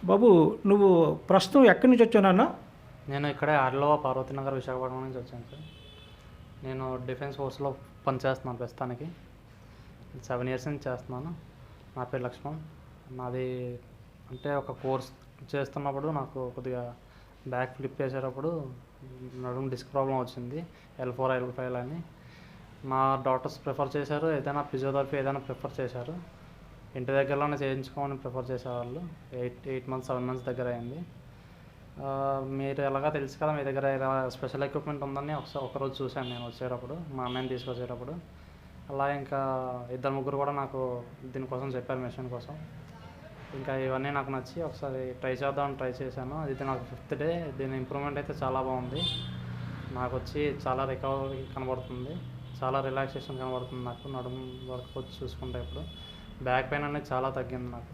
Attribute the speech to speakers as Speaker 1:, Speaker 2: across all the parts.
Speaker 1: బాబు, నువ్వు ప్రస్తుతం ఎక్కడి నుంచి వచ్చావు నాన్న?
Speaker 2: నేను ఇక్కడే ఆర్లో పార్వతీనగర్ విశాఖపట్నం నుంచి వచ్చాను సార్. నేను డిఫెన్స్ ఫోర్స్లో పనిచేస్తున్నాను ప్రస్తుతానికి. 7 ఇయర్స్ నుంచి చేస్తున్నాను. నా పేరు లక్ష్మణ్. నాది అంటే ఒక కోర్స్ చేస్తున్నప్పుడు నాకు కొద్దిగా బ్యాక్ ఫ్లిప్ చేసేటప్పుడు నడుము డిస్క్ ప్రాబ్లం వచ్చింది. L4 L5 అని మా డాక్టర్స్ ప్రిఫర్ చేశారు. ఏదైనా ఫిజియోథెరపీ ఏదైనా ప్రిఫర్ చేశారు. ఇంటి దగ్గరలోనే చేయించుకోమని ప్రిఫర్ చేసేవాళ్ళు. 8 మంత్స్ 7 మంత్స్ దగ్గర అయింది. మీరు ఎలాగా తెలుసు కదా, మీ దగ్గర ఇలా స్పెషల్ ఎక్విప్మెంట్ ఉందని ఒకరోజు చూశాను నేను వచ్చేటప్పుడు, మా అన్నయ్యని తీసుకొచ్చేటప్పుడు. అలా ఇంకా 2-3 కూడా నాకు దీనికోసం చెప్పారు, మెషిన్ కోసం. ఇంకా ఇవన్నీ నాకు నచ్చి ఒకసారి ట్రై చేద్దామని ట్రై చేశాను. ఇది నాకు 5th డే. దీని ఇంప్రూవ్మెంట్ అయితే చాలా బాగుంది. నాకు వచ్చి చాలా రికవరీ కనబడుతుంది, చాలా రిలాక్సేషన్ కనబడుతుంది. నాకు నడుము వర్క్ వచ్చి చూసుకుంటే ఇప్పుడు బ్యాక్ పెయిన్ అనేది చాలా తగ్గింది నాకు.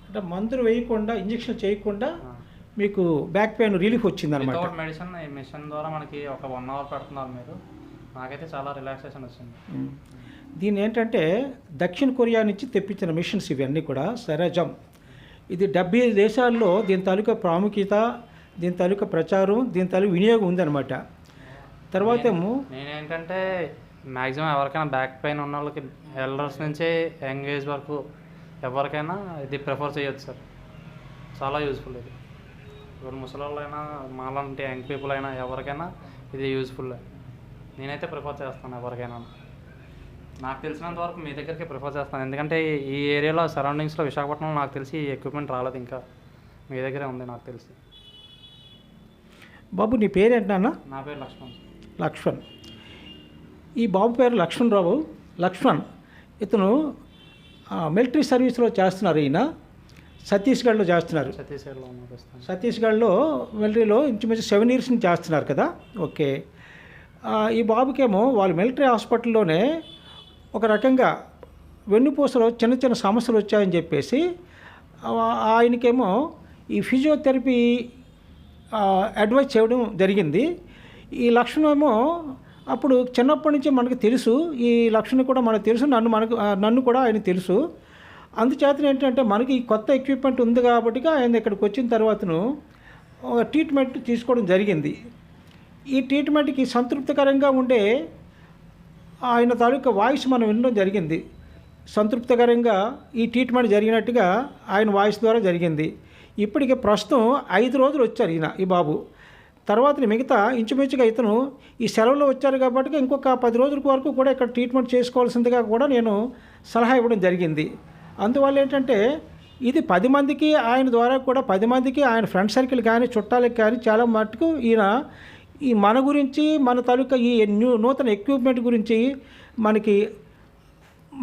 Speaker 1: అంటే మందులు వేయకుండా, ఇంజెక్షన్ చేయకుండా మీకు బ్యాక్ పెయిన్ రిలీఫ్ వచ్చింది అనమాట.
Speaker 2: వితౌట్ మెడిసిన్ ఈ మెషిన్ ద్వారా మనకి ఒక 1 అవర్ పెడుతున్నారు మీరు. నాకైతే చాలా రిలాక్సేషన్ వచ్చింది.
Speaker 1: దీని ఏంటంటే దక్షిణ కొరియా నుంచి తెప్పించిన మిషన్స్ ఇవన్నీ కూడా సరజం. ఇది 70 దేశాల్లో దీని తాలూకా ప్రాముఖ్యత, దీని తాలూకా ప్రచారం, దీని తాలూకా వినియోగం ఉందన్నమాట. తర్వాత ఏమో
Speaker 2: నేనేంటంటే మ్యాక్సిమం ఎవరికైనా బ్యాక్ పెయిన్ ఉన్న వాళ్ళకి, ఎల్డర్స్ నుంచి యంగ్ ఏజ్ వరకు ఎవరికైనా ఇది ప్రిఫర్ చేయొచ్చు సార్. చాలా యూజ్ఫుల్ ఇది. ఇప్పుడు ముసలిళ్ళైనా, మాలాంటి యంగ్ పీపుల్ అయినా ఎవరికైనా ఇది యూజ్ఫుల్. నేనైతే ప్రిఫర్ చేస్తాను ఎవరికైనా. నాకు తెలిసినంత వరకు మీ దగ్గరికి ప్రిఫర్ చేస్తాను. ఎందుకంటే ఈ ఏరియాలో సరౌండింగ్స్లో విశాఖపట్నంలో నాకు తెలిసి ఈ ఎక్విప్మెంట్ రాలేదు, ఇంకా మీ దగ్గరే ఉంది నాకు తెలిసి.
Speaker 1: బాబు, నీ పేరేంటన్నా?
Speaker 2: నా పేరు లక్ష్మణ్.
Speaker 1: లక్ష్మణ్. ఈ బాబు పేరు లక్ష్మణరావు. లక్ష్మణ్ ఇతను మిలిటరీ సర్వీస్లో చేస్తున్నారు. ఈయన ఛత్తీస్గఢ్లో చేస్తున్నారు. ఛత్తీస్గఢ్లో మిలిటరీలో ఇంచుమించు 7 ఇయర్స్ నుంచి చేస్తున్నారు కదా. ఓకే. ఈ బాబుకేమో వాళ్ళు మిలిటరీ హాస్పిటల్లోనే ఒక రకంగా వెన్నుపూసలో చిన్న చిన్న సమస్యలు వచ్చాయని చెప్పేసి ఆయనకేమో ఈ ఫిజియోథెరపీ అడ్వైజ్ చేయడం జరిగింది. ఈ లక్షణం ఏమో అప్పుడు చిన్నప్పటి నుంచి మనకు తెలుసు, ఈ లక్షణం కూడా మనకు తెలుసు, నన్ను కూడా ఆయన తెలుసు. అందుచేత ఏంటంటే మనకి ఈ కొత్త ఎక్విప్మెంట్ ఉంది కాబట్టి ఆయన ఇక్కడికి వచ్చిన తర్వాతను ట్రీట్మెంట్ తీసుకోవడం జరిగింది. ఈ ట్రీట్మెంట్కి సంతృప్తికరంగా ఉండే ఆయన తాలూకా వాయిస్ మనం వినడం జరిగింది. సంతృప్తికరంగా ఈ ట్రీట్మెంట్ జరిగినట్టుగా ఆయన వాయిస్ ద్వారా జరిగింది. ఇప్పటికి ప్రస్తుతం 5 రోజులు వచ్చారు ఈ బాబు. తర్వాత మిగతా ఇంచుమించుగా ఇతను ఈ సెలవులో వచ్చారు కాబట్టి ఇంకొక 10 రోజుల వరకు కూడా ఇక్కడ ట్రీట్మెంట్ చేసుకోవాల్సిందిగా కూడా నేను సలహా ఇవ్వడం జరిగింది. అందువల్ల ఏంటంటే ఇది 10 మందికి, ఆయన ద్వారా కూడా 10 మందికి, ఆయన ఫ్రెండ్ సర్కిల్ కానీ చుట్టాలకు కానీ చాలా మటుకు ఈయన ఈ మన గురించి, మన తాలూకా ఈ నూతన ఎక్విప్మెంట్ గురించి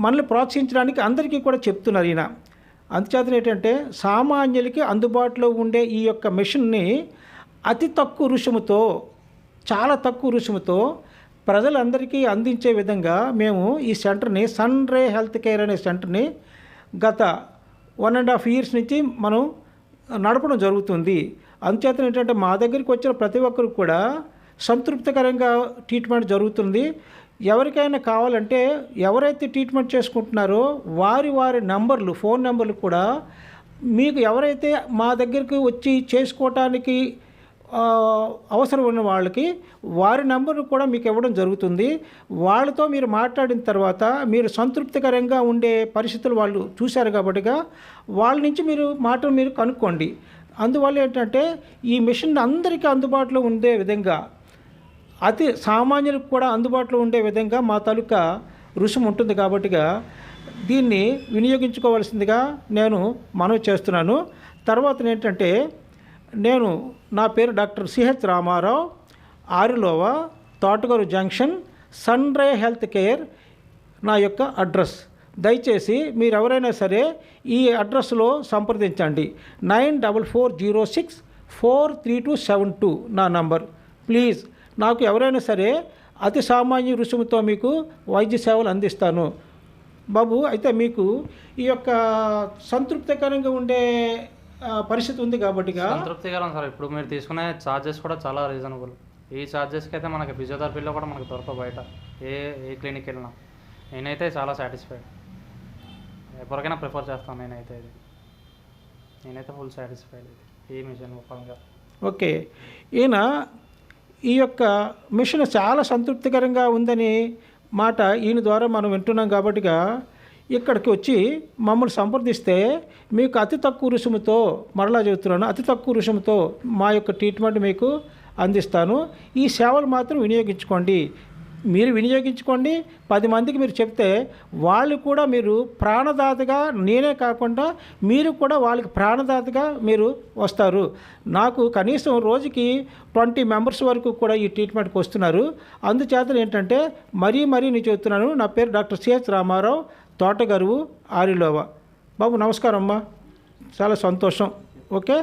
Speaker 1: మనల్ని ప్రోత్సహించడానికి అందరికీ కూడా చెప్తున్నారు ఈయన. అందుచేత ఏంటంటే సామాన్యులకి అందుబాటులో ఉండే ఈ యొక్క మెషిన్ని అతి తక్కువ రుసుముతో, చాలా తక్కువ రుసుముతో ప్రజలందరికీ అందించే విధంగా మేము ఈ సెంటర్ని, సన్ రే హెల్త్ కేర్ అనే సెంటర్ని గత 1.5 ఇయర్స్ నుంచి మనం నడపడం జరుగుతుంది. అందుచేత ఏంటంటే మా దగ్గరికి వచ్చిన ప్రతి ఒక్కరికి కూడా సంతృప్తికరంగా ట్రీట్మెంట్ జరుగుతుంది. ఎవరికైనా కావాలంటే ఎవరైతే ట్రీట్మెంట్ చేసుకుంటున్నారో వారి నంబర్లు, ఫోన్ నెంబర్లు కూడా మీకు ఎవరైతే మా దగ్గరికి వచ్చి చేసుకోవటానికి అవసరం ఉన్న వాళ్ళకి వారి నెంబర్ను కూడా మీకు ఇవ్వడం జరుగుతుంది. వాళ్ళతో మీరు మాట్లాడిన తర్వాత మీరు సంతృప్తికరంగా ఉండే పరిస్థితులు వాళ్ళు చూశారు కాబట్టి వాళ్ళ నుంచి మీరు కనుక్కోండి. అందువల్ల ఏంటంటే ఈ మిషన్ అందరికీ అందుబాటులో ఉండే విధంగా, అతి సామాన్యులకు కూడా అందుబాటులో ఉండే విధంగా మా తాలూకా రుసుము ఉంటుంది కాబట్టి దీన్ని వినియోగించుకోవాల్సిందిగా నేను మనవి చేస్తున్నాను. తర్వాత ఏంటంటే నా పేరు doctor CH Ramarao, Arilova, Thotagaru junction, Sun Ray health care నా యొక్క అడ్రస్. దయచేసి మీరు ఎవరైనా సరే ఈ అడ్రస్లో సంప్రదించండి. 9406432272 నా నంబర్. ప్లీజ్, నాకు ఎవరైనా సరే అతి సామాన్య రుసుముతో మీకు వైద్య సేవలు అందిస్తాను. బాబు, అయితే మీకు ఈ యొక్క సంతృప్తికరంగా ఉండే పరిస్థితి ఉంది కాబట్టి
Speaker 2: సంతృప్తికరం సార్. ఇప్పుడు మీరు తీసుకునే ఛార్జెస్ కూడా చాలా రీజనబుల్. ఈ ఛార్జెస్కి అయితే మనకి ఫిజియోథెరపీలో కూడా మనకు దొరకవు బయట ఏ క్లినిక్ వెళ్ళినా. నేనైతే చాలా సాటిస్ఫైడ్. ఎవరికైనా ప్రిఫర్ చేస్తాను నేనైతే ఇది. నేనైతే ఫుల్ సాటిస్ఫైడ్ ఈ మిషన్ పరంగా.
Speaker 1: ఓకే. ఈయన ఈ యొక్క మిషన్ చాలా సంతృప్తికరంగా ఉందని మాట ఈయన ద్వారా మనం వింటున్నాం కాబట్టిగా ఇక్కడికి వచ్చి మమ్మల్ని సంప్రదిస్తే మీకు అతి తక్కువ రుసుముతో, మరలా చెబుతున్నాను, అతి తక్కువ రుసుముతో మా యొక్క ట్రీట్మెంట్ మీకు అందిస్తాను. ఈ సేవలు మాత్రం వినియోగించుకోండి. మీరు వినియోగించుకోండి, 10 మందికి మీరు చెప్తే వాళ్ళు కూడా మీరు ప్రాణదాతగా, నేనే కాకుండా మీరు కూడా వాళ్ళకి ప్రాణదాతగా మీరు వస్తారు. నాకు కనీసం రోజుకి 20 మెంబర్స్ వరకు కూడా ఈ ట్రీట్మెంట్కి వస్తున్నారు. అందుచేత ఏంటంటే మరీ నేను చెప్తున్నాను, నా పేరు డాక్టర్ సిహెచ్ రామారావు, తోటగరువు, ఆరిలోవ. బాబు నమస్కారం అమ్మా, చాలా సంతోషం. ఓకే.